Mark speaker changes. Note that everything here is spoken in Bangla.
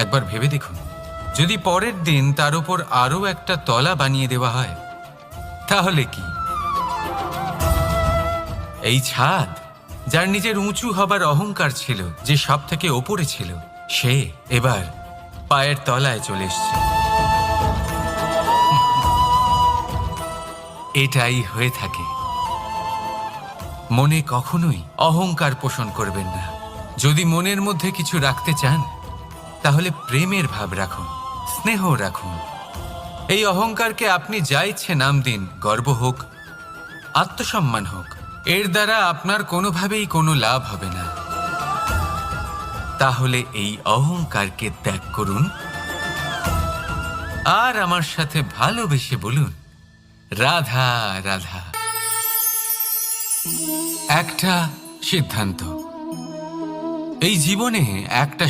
Speaker 1: একবার ভেবে দেখুন, যদি পরের দিন তার উপর আরো একটা তলা বানিয়ে দেওয়া হয়, তাহলে কি? এই ছাদ, যার নিজের উঁচু হবার অহংকার ছিল, যে সব থেকে ওপরে ছিল, সে এবার পায়ের তলায় চলে এসছে। এটাই হয়ে থাকে। মনে কখনোই অহংকার পোষণ করবেন না। যদি মনের মধ্যে কিছু রাখতে চান, তাহলে প্রেমের ভাব রাখুন, স্নেহ রাখুন। এই অহংকারকে আপনি যা ইচ্ছে নাম দিন, গর্ব হোক, আত্মসম্মান হোক, এর দ্বারা আপনার কোনোভাবেই কোনো লাভ হবে না। তাহলে এই অহংকারকে ত্যাগ করুন আর আমার সাথে ভালোবেসে বলুন, রাধা রাধা। একটা সিদ্ধান্ত, এই জীবনে একটা